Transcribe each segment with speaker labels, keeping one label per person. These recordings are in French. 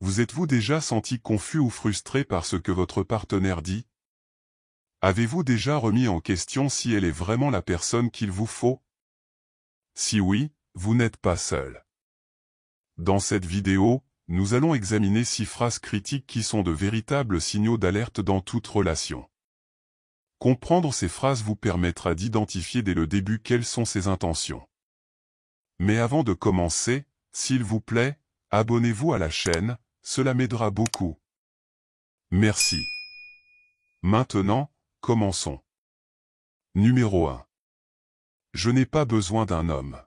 Speaker 1: Vous êtes-vous déjà senti confus ou frustré par ce que votre partenaire dit? Avez-vous déjà remis en question si elle est vraiment la personne qu'il vous faut? Si oui, vous n'êtes pas seul. Dans cette vidéo, nous allons examiner 6 phrases critiques qui sont de véritables signaux d'alerte dans toute relation. Comprendre ces phrases vous permettra d'identifier dès le début quelles sont ses intentions. Mais avant de commencer, s'il vous plaît, abonnez-vous à la chaîne, cela m'aidera beaucoup. Merci. Maintenant, commençons. Numéro 1. Je n'ai pas besoin d'un homme.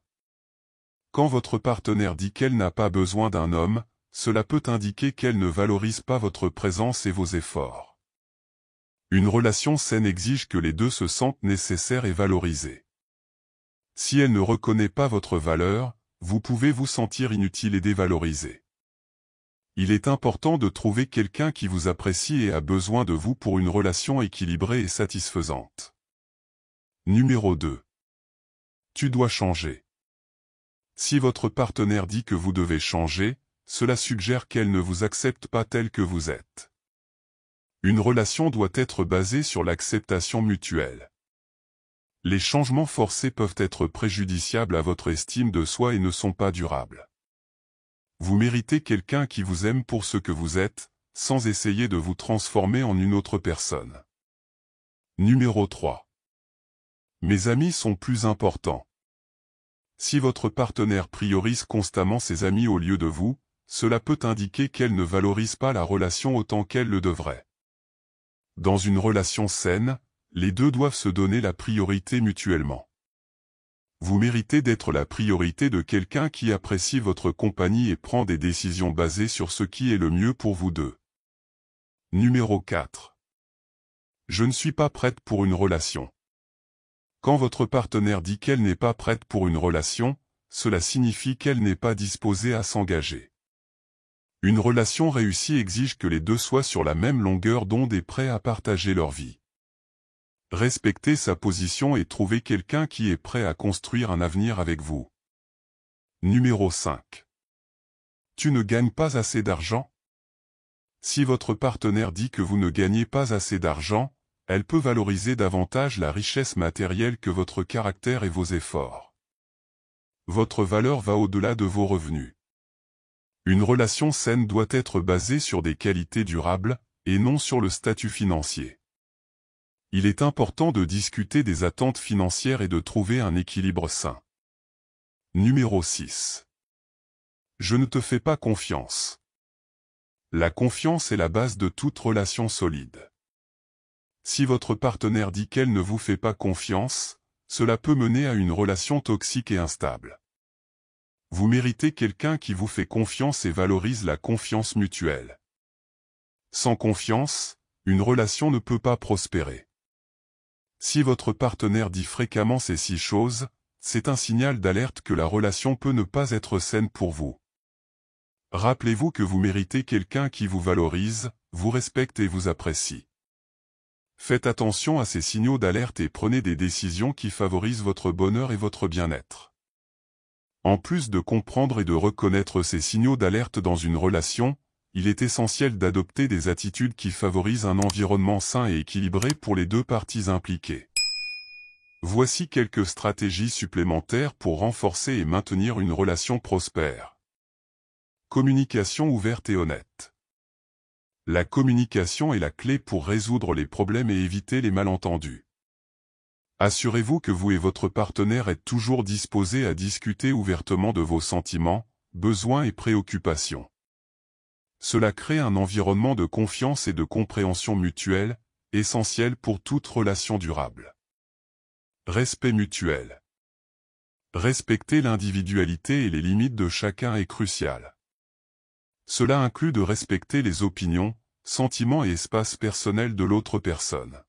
Speaker 1: Quand votre partenaire dit qu'elle n'a pas besoin d'un homme, cela peut indiquer qu'elle ne valorise pas votre présence et vos efforts. Une relation saine exige que les deux se sentent nécessaires et valorisés. Si elle ne reconnaît pas votre valeur, vous pouvez vous sentir inutile et dévalorisé. Il est important de trouver quelqu'un qui vous apprécie et a besoin de vous pour une relation équilibrée et satisfaisante. Numéro 2. Tu dois changer. Si votre partenaire dit que vous devez changer, cela suggère qu'elle ne vous accepte pas tel que vous êtes. Une relation doit être basée sur l'acceptation mutuelle. Les changements forcés peuvent être préjudiciables à votre estime de soi et ne sont pas durables. Vous méritez quelqu'un qui vous aime pour ce que vous êtes, sans essayer de vous transformer en une autre personne. Numéro 3. Mes amis sont plus importants. Si votre partenaire priorise constamment ses amis au lieu de vous, cela peut indiquer qu'elle ne valorise pas la relation autant qu'elle le devrait. Dans une relation saine, les deux doivent se donner la priorité mutuellement. Vous méritez d'être la priorité de quelqu'un qui apprécie votre compagnie et prend des décisions basées sur ce qui est le mieux pour vous deux. Numéro 4. Je ne suis pas prête pour une relation. Quand votre partenaire dit qu'elle n'est pas prête pour une relation, cela signifie qu'elle n'est pas disposée à s'engager. Une relation réussie exige que les deux soient sur la même longueur d'onde et prêts à partager leur vie. Respectez sa position et trouvez quelqu'un qui est prêt à construire un avenir avec vous. Numéro 5. Tu ne gagnes pas assez d'argent? Si votre partenaire dit que vous ne gagnez pas assez d'argent, elle peut valoriser davantage la richesse matérielle que votre caractère et vos efforts. Votre valeur va au-delà de vos revenus. Une relation saine doit être basée sur des qualités durables, et non sur le statut financier. Il est important de discuter des attentes financières et de trouver un équilibre sain. Numéro 6. Je ne te fais pas confiance. La confiance est la base de toute relation solide. Si votre partenaire dit qu'elle ne vous fait pas confiance, cela peut mener à une relation toxique et instable. Vous méritez quelqu'un qui vous fait confiance et valorise la confiance mutuelle. Sans confiance, une relation ne peut pas prospérer. Si votre partenaire dit fréquemment ces 6 choses, c'est un signal d'alerte que la relation peut ne pas être saine pour vous. Rappelez-vous que vous méritez quelqu'un qui vous valorise, vous respecte et vous apprécie. Faites attention à ces signaux d'alerte et prenez des décisions qui favorisent votre bonheur et votre bien-être. En plus de comprendre et de reconnaître ces signaux d'alerte dans une relation, il est essentiel d'adopter des attitudes qui favorisent un environnement sain et équilibré pour les deux parties impliquées. Voici quelques stratégies supplémentaires pour renforcer et maintenir une relation prospère. Communication ouverte et honnête. La communication est la clé pour résoudre les problèmes et éviter les malentendus. Assurez-vous que vous et votre partenaire êtes toujours disposés à discuter ouvertement de vos sentiments, besoins et préoccupations. Cela crée un environnement de confiance et de compréhension mutuelle, essentiel pour toute relation durable. Respect mutuel. Respecter l'individualité et les limites de chacun est crucial. Cela inclut de respecter les opinions, sentiments et espaces personnels de l'autre personne.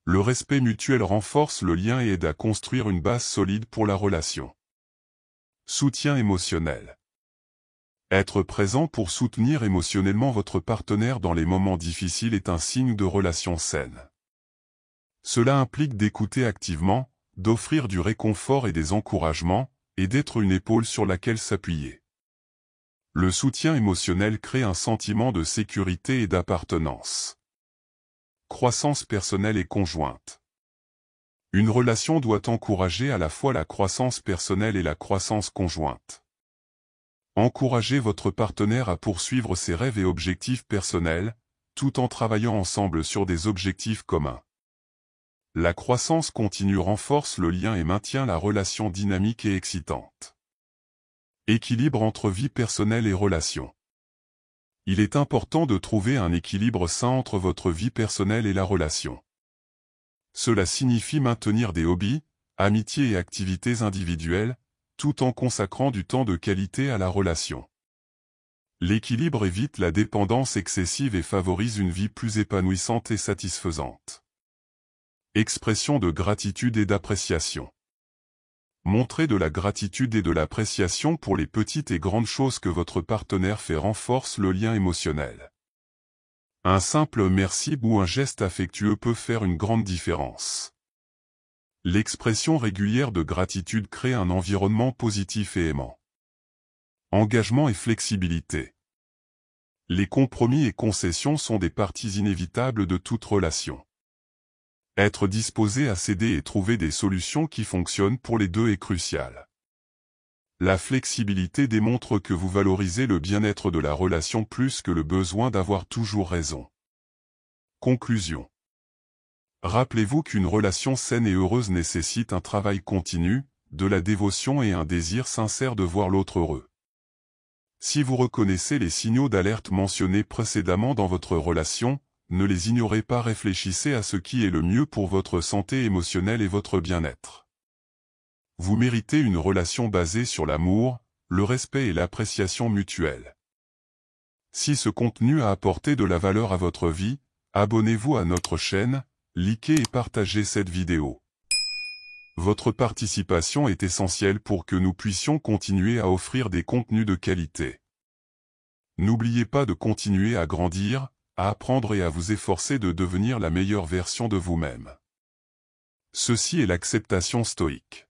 Speaker 1: Le respect mutuel renforce le lien et aide à construire une base solide pour la relation. Soutien émotionnel. Être présent pour soutenir émotionnellement votre partenaire dans les moments difficiles est un signe de relation saine. Cela implique d'écouter activement, d'offrir du réconfort et des encouragements, et d'être une épaule sur laquelle s'appuyer. Le soutien émotionnel crée un sentiment de sécurité et d'appartenance. Croissance personnelle et conjointe. Une relation doit encourager à la fois la croissance personnelle et la croissance conjointe. Encouragez votre partenaire à poursuivre ses rêves et objectifs personnels, tout en travaillant ensemble sur des objectifs communs. La croissance continue renforce le lien et maintient la relation dynamique et excitante. Équilibre entre vie personnelle et relation. Il est important de trouver un équilibre sain entre votre vie personnelle et la relation. Cela signifie maintenir des hobbies, amitiés et activités individuelles, tout en consacrant du temps de qualité à la relation. L'équilibre évite la dépendance excessive et favorise une vie plus épanouissante et satisfaisante. Expression de gratitude et d'appréciation. Montrer de la gratitude et de l'appréciation pour les petites et grandes choses que votre partenaire fait renforce le lien émotionnel. Un simple merci ou un geste affectueux peut faire une grande différence. L'expression régulière de gratitude crée un environnement positif et aimant. Engagement et flexibilité. Les compromis et concessions sont des parties inévitables de toute relation. Être disposé à céder et trouver des solutions qui fonctionnent pour les deux est crucial. La flexibilité démontre que vous valorisez le bien-être de la relation plus que le besoin d'avoir toujours raison. Conclusion. Rappelez-vous qu'une relation saine et heureuse nécessite un travail continu, de la dévotion et un désir sincère de voir l'autre heureux. Si vous reconnaissez les signaux d'alerte mentionnés précédemment dans votre relation, ne les ignorez pas, réfléchissez à ce qui est le mieux pour votre santé émotionnelle et votre bien-être. Vous méritez une relation basée sur l'amour, le respect et l'appréciation mutuelle. Si ce contenu a apporté de la valeur à votre vie, abonnez-vous à notre chaîne, likez et partagez cette vidéo. Votre participation est essentielle pour que nous puissions continuer à offrir des contenus de qualité. N'oubliez pas de continuer à grandir, à apprendre et à vous efforcer de devenir la meilleure version de vous-même. Ceci est l'acceptation stoïque.